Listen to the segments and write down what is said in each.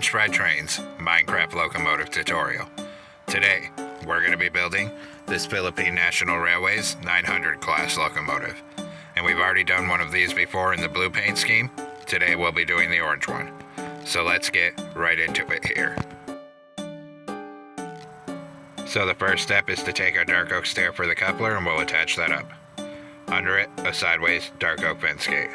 Benchspread Trains Minecraft Locomotive tutorial. Today, we're going to be building this Philippine National Railways 900 class locomotive. And we've already done one of these before in the blue paint scheme. Today we'll be doing the orange one. So let's get right into it here. So the first step is to take our dark oak stair for the coupler and we'll attach that up. Under it, a sideways dark oak fence gate.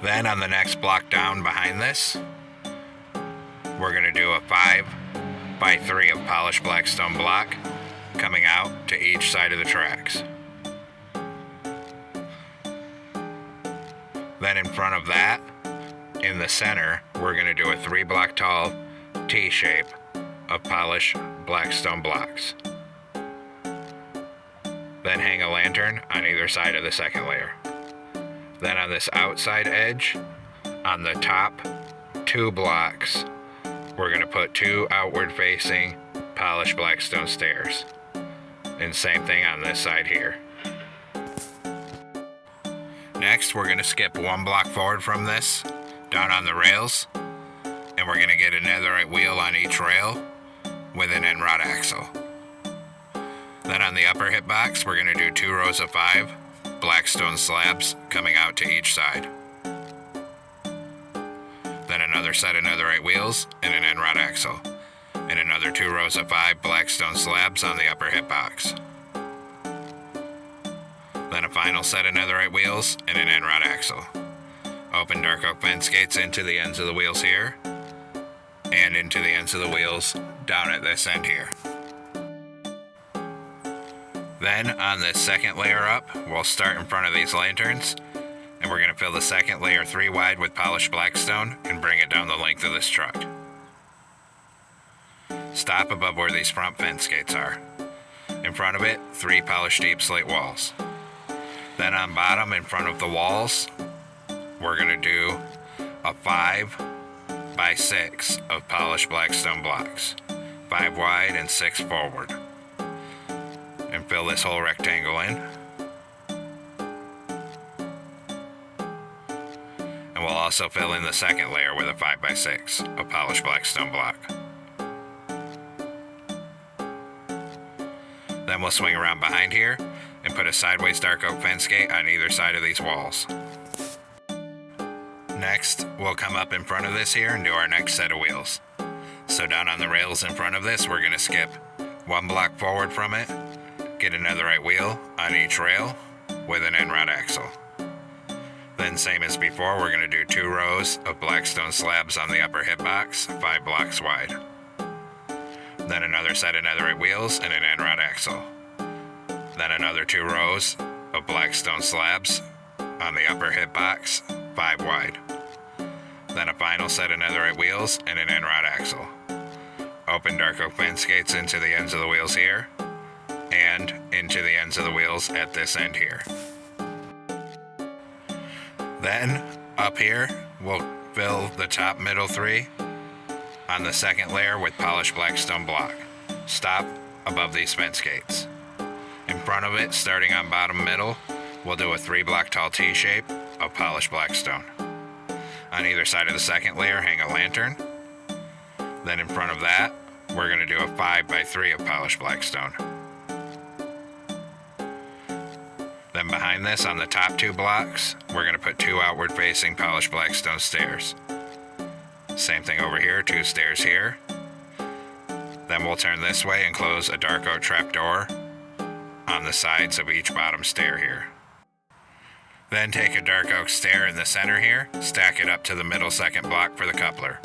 Then on the next block down behind this, we're going to do a 5x3 of polished black stone block coming out to each side of the tracks. Then in front of that, in the center, we're going to do a 3-block tall T-shape of polished black stone blocks. Then hang a lantern on either side of the second layer. Then on this outside edge, on the top 2 blocks, we're going to put 2 outward facing polished black stone stairs. And same thing on this side here. Next, we're going to skip 1 block forward from this, down on the rails, and we're going to get a netherite wheel on each rail with an end rod axle. Then on the upper hip box, we're going to do 2 rows of 5 black stone slabs coming out to each side. Then another set of netherite wheels and an end rod axle, and another 2 rows of 5 black stone slabs on the upper hip box. Then a final set of netherite wheels and an end rod axle. Open dark oak fence gates into the ends of the wheels here, and into the ends of the wheels down at this end here. Then on this second layer up, we'll start in front of these lanterns, and we're going to fill the second layer 3 wide with polished blackstone and bring it down the length of this truck. Stop above where these front fence gates are. In front of it, 3 polished deep slate walls. Then on bottom in front of the walls, we're going to do a 5x6 of polished blackstone blocks, 5 wide and 6 forward. And fill this whole rectangle in. And we'll also fill in the second layer with a 5x6 of polished blackstone block. Then we'll swing around behind here and put a sideways dark oak fence gate on either side of these walls. Next, we'll come up in front of this here and do our next set of wheels. So down on the rails in front of this, we're going to skip 1 block forward from it, get a netherite wheel on each rail with an end rod axle. Then same as before, we're going to do 2 rows of blackstone slabs on the upper hip box, 5 blocks wide. Then another set of netherite wheels and an end rod axle. Then another 2 rows of blackstone slabs on the upper hip box, 5 wide. Then a final set of netherite wheels and an end rod axle. Open dark oak fence gates into the ends of the wheels here, and into the ends of the wheels at this end here. Then up here we'll fill the top middle 3 on the second layer with polished blackstone block. Stop above these fence gates. In front of it, starting on bottom middle, we'll do a 3-block tall T-shape of polished blackstone. On either side of the second layer, hang a lantern. Then in front of that, we're going to do a 5x3 of polished blackstone. Then behind this, on the top 2 blocks, we're going to put 2 outward facing polished blackstone stairs. Same thing over here, 2 stairs here. Then we'll turn this way and close a dark oak trapdoor on the sides of each bottom stair here. Then take a dark oak stair in the center here, stack it up to the middle second block for the coupler.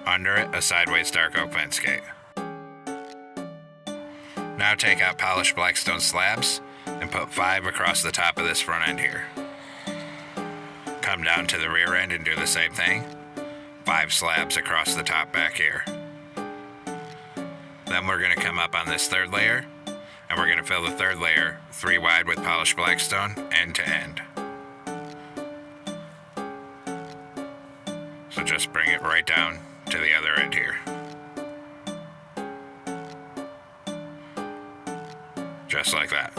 Under it, a sideways dark oak fence gate. Now take out polished blackstone slabs and put 5 across the top of this front end here. Come down to the rear end and do the same thing. 5 slabs across the top back here. Then we're going to come up on this 3rd layer, and we're going to fill the 3rd layer 3 wide with polished blackstone end to end. So just bring it right down to the other end here. Just like that.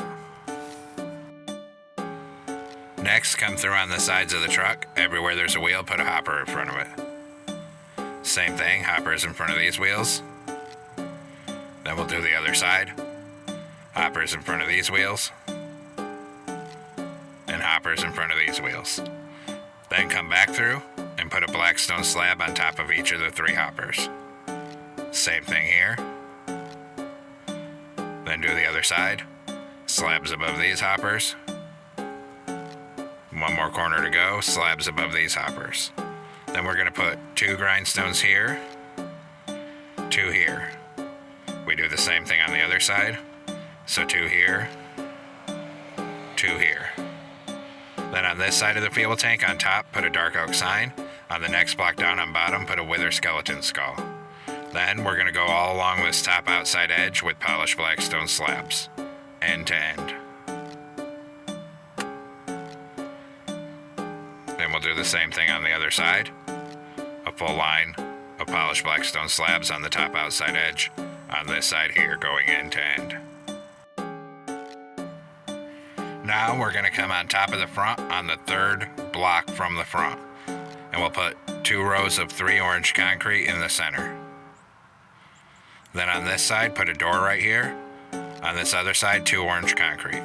Next, come through on the sides of the truck. Everywhere there's a wheel, put a hopper in front of it. Same thing, hoppers in front of these wheels. Then we'll do the other side. Hoppers in front of these wheels. And hoppers in front of these wheels. Then come back through and put a black stone slab on top of each of the 3 hoppers. Same thing here. Then do the other side. Slabs above these hoppers. One more corner to go, slabs above these hoppers. Then we're going to put 2 grindstones here, 2 here. We do the same thing on the other side. So 2 here, 2 here. Then on this side of the fuel tank on top, put a dark oak sign. On the next block down on bottom, put a wither skeleton skull. Then we're going to go all along this top outside edge with polished black stone slabs, end to end. Then we'll do the same thing on the other side. A full line of polished black stone slabs on the top outside edge on this side here, going end to end. Now we're going to come on top of the front on the 3rd block from the front, and we'll put 2 rows of 3 orange concrete in the center. Then on this side, put a door right here. On this other side, 2 orange concrete.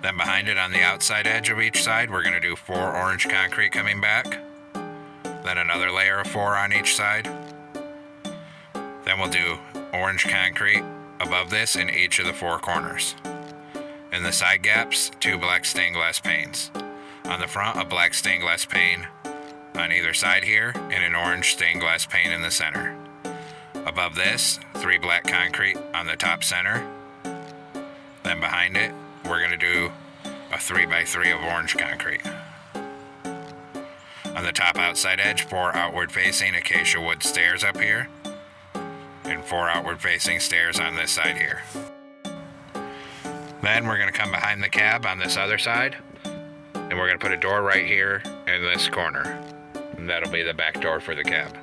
Then behind it on the outside edge of each side, we're going to do 4 orange concrete coming back. Then another layer of 4 on each side. Then we'll do orange concrete above this in each of the 4 corners. In the side gaps, 2 black stained glass panes. On the front, a black stained glass pane on either side here, and an orange stained glass pane in the center. Above this, 3 black concrete on the top center. Then behind it, we're going to do a 3x3 of orange concrete. On the top outside edge, 4 outward facing acacia wood stairs up here, and 4 outward facing stairs on this side here. Then we're going to come behind the cab on this other side, and we're going to put a door right here in this corner. And that'll be the back door for the cab.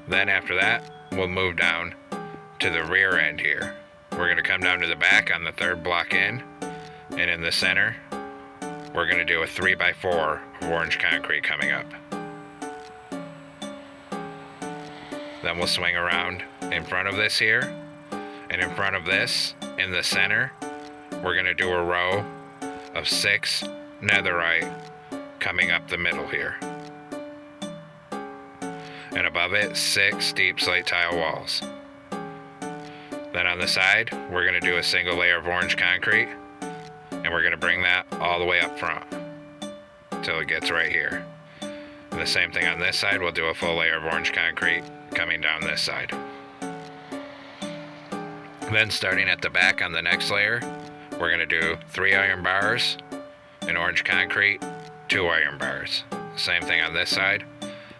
Then after that, we'll move down to the rear end here. We're going to come down to the back on the 3rd block in, and in the center, we're going to do a 3x4 of orange concrete coming up. Then we'll swing around in front of this here, and in front of this, in the center, we're going to do a row of 6 netherite coming up the middle here. And above it, 6 deep slate tile walls. Then on the side, we're going to do a single layer of orange concrete, and we're going to bring that all the way up front until it gets right here. And the same thing on this side, we'll do a full layer of orange concrete coming down this side. Then starting at the back on the next layer, we're going to do 3 iron bars in orange concrete, 2 iron bars. Same thing on this side,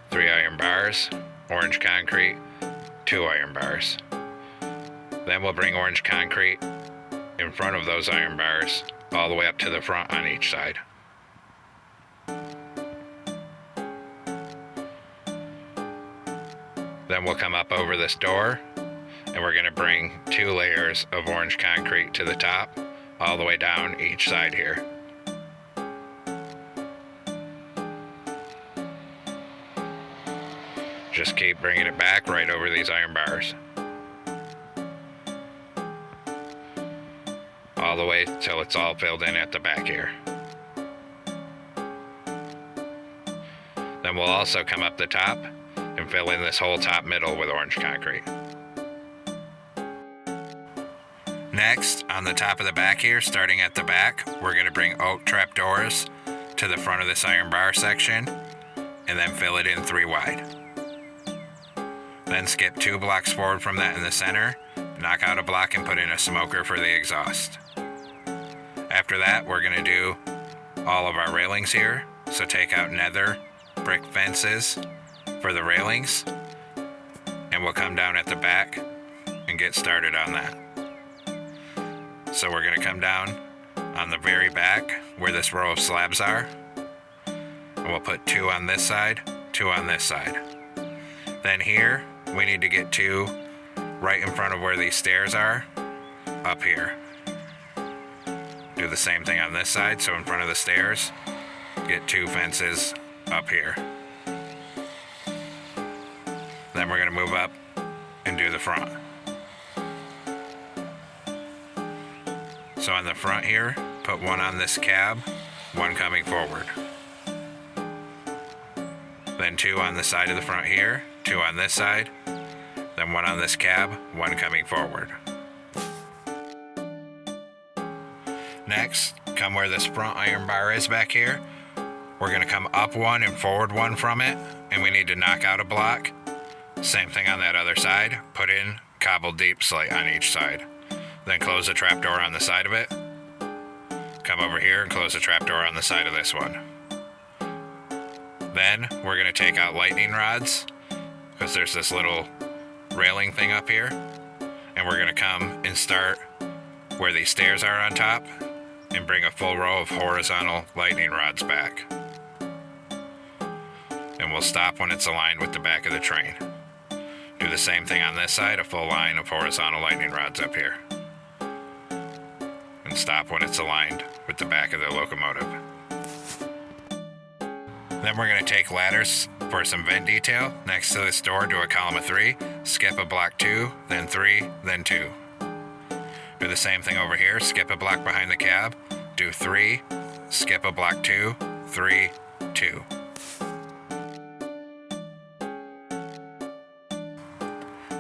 3 iron bars, orange concrete, 2 iron bars. Then we'll bring orange concrete in front of those iron bars all the way up to the front on each side. Then we'll come up over this door, and we're going to bring 2 layers of orange concrete to the top all the way down each side here. Just keep bringing it back right over these iron bars. All the way till it's all filled in at the back here. Then we'll also come up the top and fill in this whole top middle with orange concrete. Next, on the top of the back here, starting at the back, we're going to bring oak trap doors to the front of this iron bar section, and then fill it in 3 wide. Then skip 2 blocks forward from that in the center, knock out a block and put in a smoker for the exhaust. After that, we're going to do all of our railings here, so take out nether brick fences for the railings, and we'll come down at the back and get started on that. So we're going to come down on the very back where this row of slabs are, and we'll put 2 on this side, 2 on this side. Then here, we need to get 2 right in front of where these stairs are, up here. Do the same thing on this side, so in front of the stairs, get 2 fences up here. Then we're going to move up and do the front. So on the front here, put one on this cab, one coming forward. Then two on the side of the front here, two on this side, then one on this cab, one coming forward. Next, come where this front iron bar is back here. We're going to come up one and forward one from it, and we need to knock out a block. Same thing on that other side. Put in cobbled deep slate on each side. Then close the trapdoor on the side of it. Come over here and close the trapdoor on the side of this one. Then we're going to take out lightning rods, because there's this little railing thing up here. And we're going to come and start where these stairs are on top and bring a full row of horizontal lightning rods back. And we'll stop when it's aligned with the back of the train. Do the same thing on this side, a full line of horizontal lightning rods up here. And stop when it's aligned with the back of the locomotive. Then we're going to take ladders for some vent detail. Next to this door, do a column of 3, skip a block 2, then 3, then 2. Do the same thing over here, skip a block behind the cab, do 3, skip a block 2, 3, 2.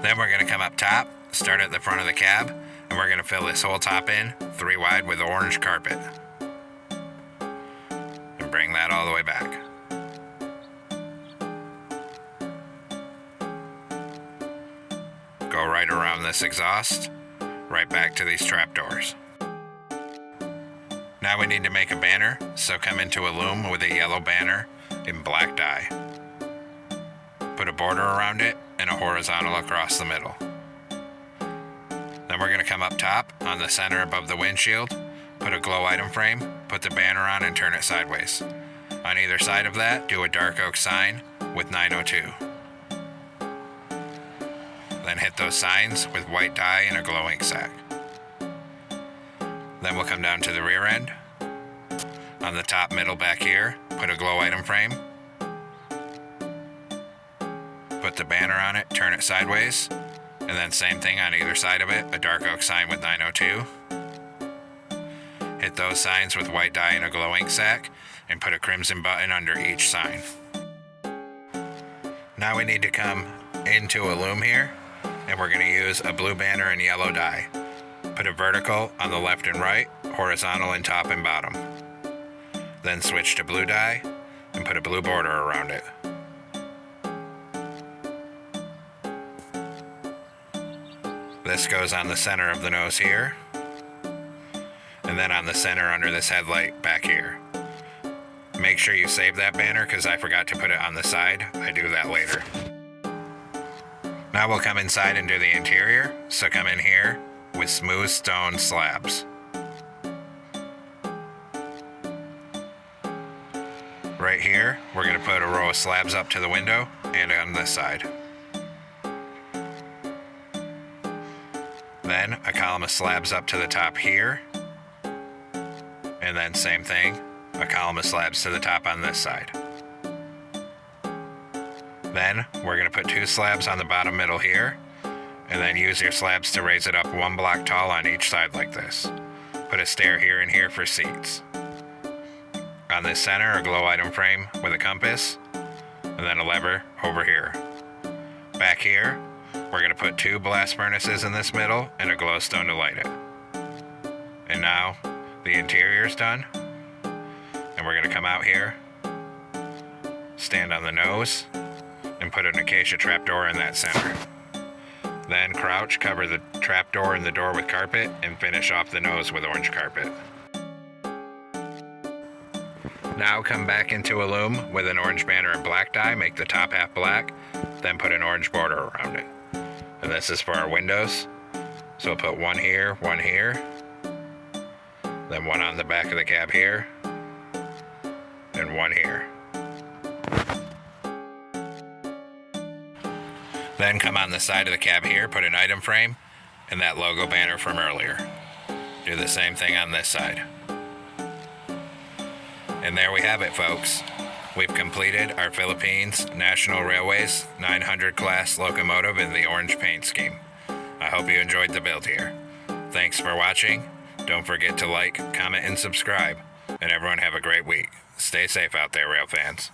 Then we're going to come up top, start at the front of the cab, and we're going to fill this whole top in 3 wide with orange carpet. And bring that all the way back. Go right around this exhaust, right back to these trapdoors. Now we need to make a banner, so come into a loom with a yellow banner in black dye. Put a border around it and a horizontal across the middle. Then we're going to come up top on the center above the windshield, put a glow item frame, put the banner on and turn it sideways. On either side of that, do a dark oak sign with 902. Then hit those signs with white dye and a glow ink sack. Then we'll come down to the rear end. On the top middle back here, put a glow item frame. Put the banner on it, turn it sideways, and then same thing on either side of it, a dark oak sign with 902. Hit those signs with white dye and a glow ink sack, and put a crimson button under each sign. Now we need to come into a loom here, and we're going to use a blue banner and yellow dye. Put a vertical on the left and right, horizontal in top and bottom. Then switch to blue dye, and put a blue border around it. This goes on the center of the nose here, and then on the center under this headlight back here. Make sure you save that banner because I forgot to put it on the side. I do that later. Now we'll come inside and do the interior, so come in here with smooth stone slabs. Right here, we're going to put a row of slabs up to the window and on this side. Then a column of slabs up to the top here, and then same thing, a column of slabs to the top on this side. Then we're going to put 2 slabs on the bottom middle here, and then use your slabs to raise it up 1 block tall on each side like this. Put a stair here and here for seats. On this center, a glow item frame with a compass, and then a lever over here. Back here, we're going to put 2 blast furnaces in this middle and a glowstone to light it. And now the interior is done, and we're going to come out here, stand on the nose, and put an acacia trapdoor in that center. Then crouch, cover the trapdoor and the door with carpet, and finish off the nose with orange carpet. Now come back into a loom with an orange banner and black dye, make the top half black, then put an orange border around it. And this is for our windows. So we'll put 1 here, 1 here, then 1 on the back of the cab here, and 1 here. Then come on the side of the cab here, put an item frame, and that logo banner from earlier. Do the same thing on this side. And there we have it, folks. We've completed our Philippines National Railways 900 class locomotive in the orange paint scheme. I hope you enjoyed the build here. Thanks for watching. Don't forget to like, comment, and subscribe. And everyone have a great week. Stay safe out there, rail fans.